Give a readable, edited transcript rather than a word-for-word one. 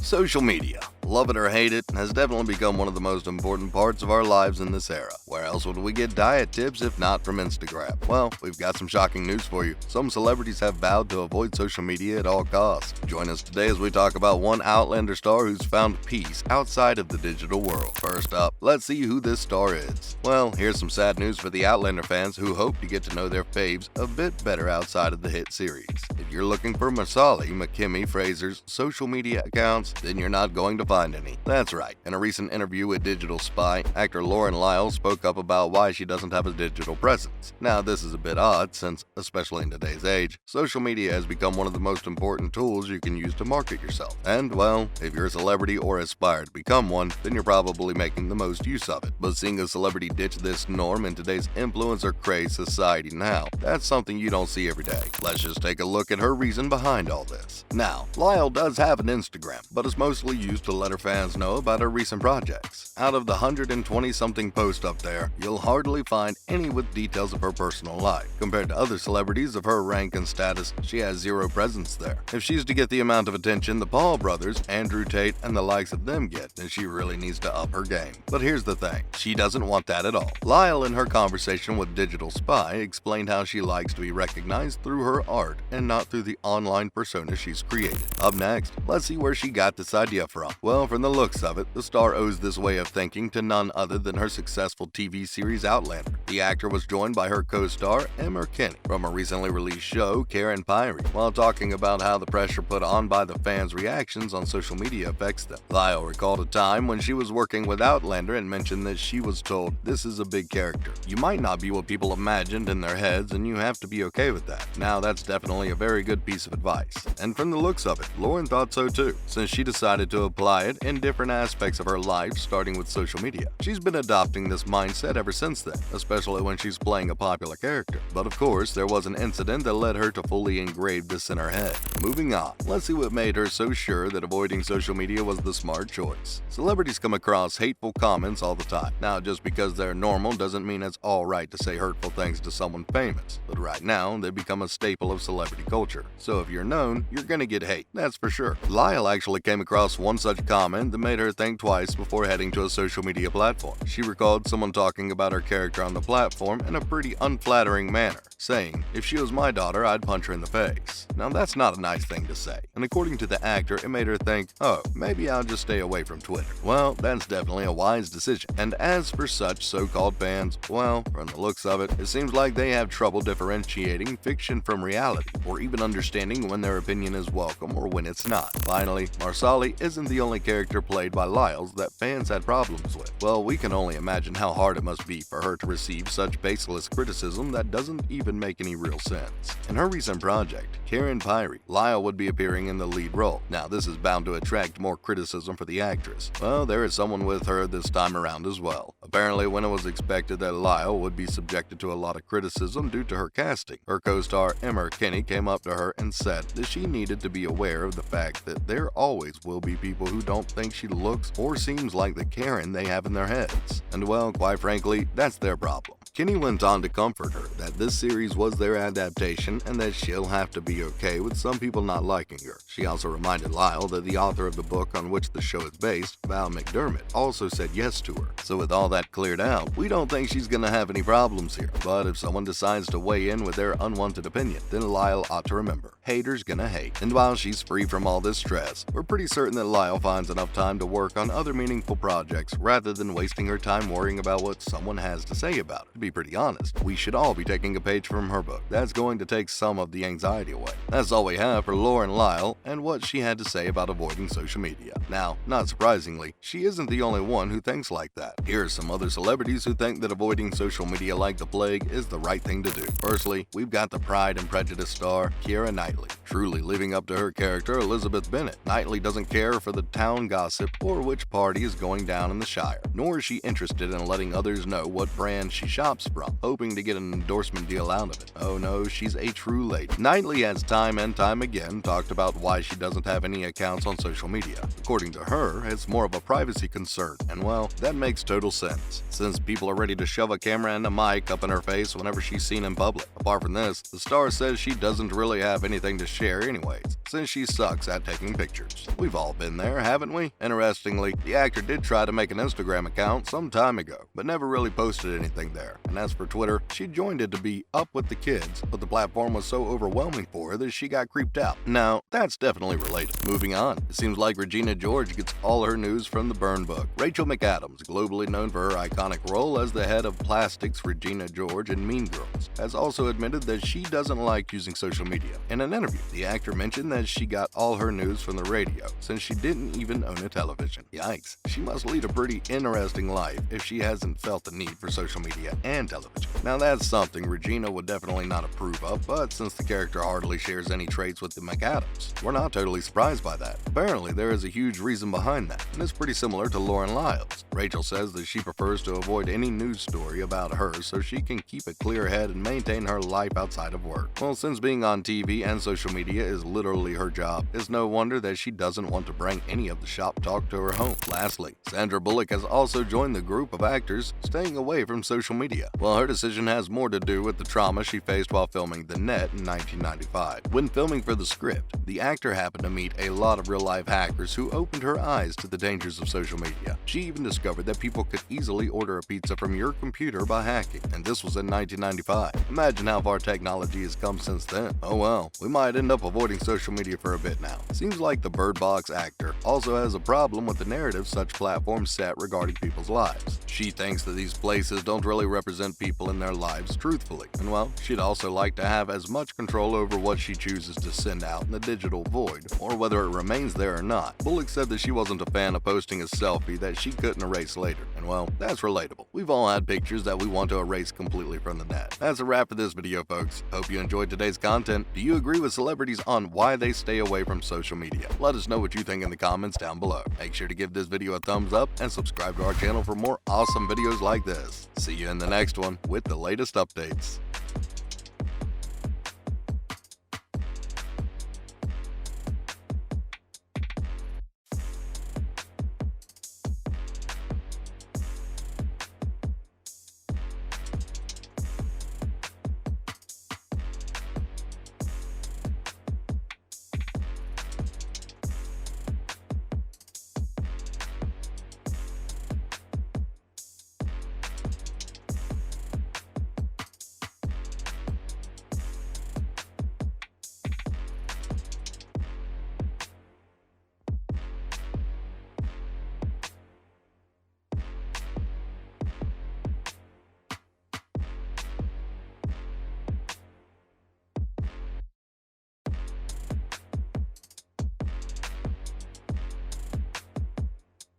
Social media, love it or hate it, has definitely become one of the most important parts of our lives in this era. Where else would we get diet tips if not from Instagram? Well, we've got some shocking news for you. Some celebrities have vowed to avoid social media at all costs. Join us today as we talk about one Outlander star who's found peace outside of the digital world. First up, let's see who this star is. Well, here's some sad news for the Outlander fans who hope to get to know their faves a bit better outside of the hit series. If you're looking for Marsali McKimmy Fraser's social media accounts, then you're not going to find any. That's right. In a recent interview with Digital Spy, actor Lyle spoke up about why she doesn't have a digital presence. Now, this is a bit odd since, especially in today's age, social media has become one of the most important tools you can use to market yourself. And, well, if you're a celebrity or aspire to become one, then you're probably making the most use of it. But seeing a celebrity ditch this norm in today's influencer craze society now, that's something you don't see every day. Let's just take a look at her reason behind all this. Now, Lyle does have an Instagram, but it's mostly used to let her fans know about her recent projects. Out of the 120-something posts up there, you'll hardly find any with details of her personal life. Compared to other celebrities of her rank and status, she has zero presence there. If she's to get the amount of attention the Paul brothers, Andrew Tate, and the likes of them get, then she really needs to up her game. But here's the thing, she doesn't want that at all. Lyle, in her conversation with Digital Spy, explained how she likes to be recognized through her art and not through the online persona she's created. Up next, let's see where she got this idea from. Well, from the looks of it, the star owes this way of thinking to none other than her successful TV series Outlander. The actor was joined by her co-star Emma Kinney from a recently released show, Karen Pyrie, while talking about how the pressure put on by the fans' reactions on social media affects them. Lyle recalled a time when she was working with Outlander and mentioned that she was told, "This is a big character. You might not be what people imagined in their heads, and you have to be okay with that." Now, that's definitely a very good piece of advice. And from the looks of it, Lauren thought so too, since she decided to apply it in different aspects of her life, starting with social media. She's been adopting this mindset ever since then, especially when she's playing a popular character. But of course, there was an incident that led her to fully engrave this in her head. Moving on, let's see what made her so sure that avoiding social media was the smart choice. Celebrities come across hateful comments all the time. Now, just because they're normal doesn't mean it's alright to say hurtful things to someone famous. But right now, they've become a staple of celebrity culture. So if you're known, you're gonna get hate, that's for sure. Lyle actually came across one such comment that made her think twice before heading to a social media platform. She recalled someone talking about her character on the platform in a pretty unflattering manner, saying, "If she was my daughter, I'd punch her in the face." Now, that's not a nice thing to say, and according to the actor, it made her think, "Oh, maybe I'll just stay away from Twitter." Well, that's definitely a wise decision. And as for such so-called fans, well, from the looks of it, it seems like they have trouble differentiating fiction from reality, or even understanding when their opinion is welcome or when it's not. Finally, Marsali isn't the only character played by Lyle's that fans had problems with. Well, we can only imagine how hard it must be for her to receive such baseless criticism that doesn't even make any real sense. In her recent project, Karen Pyrie, Lyle would be appearing in the lead role. Now, this is bound to attract more criticism for the actress. Well, there is someone with her this time around as well. Apparently, when it was expected that Lyle would be subjected to a lot of criticism due to her casting, her co-star Emma Kinney came up to her and said that she needed to be aware of the fact that there always will be people who don't think she looks or seems like the Karen they have in their heads. And well, quite frankly, that's their problem. Kinney went on to comfort her that this series was their adaptation and that she'll have to be okay with some people not liking her. She also reminded Lyle that the author of the book on which the show is based, Val McDermott, also said yes to her. So with all that cleared out, we don't think she's gonna have any problems here. But if someone decides to weigh in with their unwanted opinion, then Lyle ought to remember, haters gonna hate. And while she's free from all this stress, we're pretty certain that Lyle finds enough time to work on other meaningful projects rather than wasting her time worrying about what someone has to say about it. To be pretty honest, we should all be taking a page from her book. That's going to take some of the anxiety away. That's all we have for Lauren Lyle and what she had to say about avoiding social media. Now, not surprisingly, she isn't the only one who thinks like that. Here are some other celebrities who think that avoiding social media like the plague is the right thing to do. Firstly, we've got the Pride and Prejudice star, Keira Knightley, truly living up to her character Elizabeth Bennet. Knightley doesn't care for the town gossip or which party is going down in the Shire, nor is she interested in letting others know what brand she shops from, hoping to get an endorsement deal out of it. Oh no, she's a true lady. Knightley has time and time again talked about why she doesn't have any accounts on social media. According to her, it's more of a privacy concern, and well, that makes total sense, since people are ready to shove a camera and a mic up in her face whenever she's seen in public. Apart from this, the star says she doesn't really have anything anything to share anyways, since she sucks at taking pictures. We've all been there, haven't we? Interestingly, the actor did try to make an Instagram account some time ago, but never really posted anything there. And as for Twitter, she joined it to be up with the kids, but the platform was so overwhelming for her that she got creeped out. Now, that's definitely related. Moving on, it seems like Regina George gets all her news from the burn book. Rachel McAdams, globally known for her iconic role as the head of Plastics Regina George in Mean Girls, has also admitted that she doesn't like using social media. In an interview, the actor mentioned that she got all her news from the radio, since she didn't even own a television. Yikes, she must lead a pretty interesting life if she hasn't felt the need for social media and television. Now that's something Regina would definitely not approve of, but since the character hardly shares any traits with the McAdams, we're not totally surprised by that. Apparently there is a huge reason behind that, and it's pretty similar to Lauren Lyle's. Rachel says that she prefers to avoid any news story about her so she can keep a clear head and maintain her life outside of work. Well, since being on TV and social media is literally her job, it's no wonder that she doesn't want to bring any of the shop talk to her home. Lastly, Sandra Bullock has also joined the group of actors staying away from social media. Well, her decision has more to do with the trauma she faced while filming The Net in 1995. When filming for the script, the actor happened to meet a lot of real-life hackers who opened her eyes to the dangers of social media. She even discovered that people could easily order a pizza from your computer by hacking, and this was in 1995. Imagine how far technology has come since then. Oh well, we might end up avoiding social media for a bit now. Seems like the Bird Box actor also has a problem with the narrative such platforms set regarding people's lives. She thinks that these places don't really represent people in their lives truthfully, and well, she'd also like to have as much control over what she chooses to send out in the digital void, or whether it remains there or not. Bullock said that she wasn't a fan of posting a selfie that she couldn't erase later, and well, that's relatable. We've all had pictures that we want to erase completely from the net. That's a wrap for this video, folks. Hope you enjoyed today's content. Do you agree with celebrities on why they stay away from social media? Let us know what you think in the comments down below. Make sure to give this video a thumbs up and subscribe to our channel for more awesome videos like this. See you in the next one with the latest updates.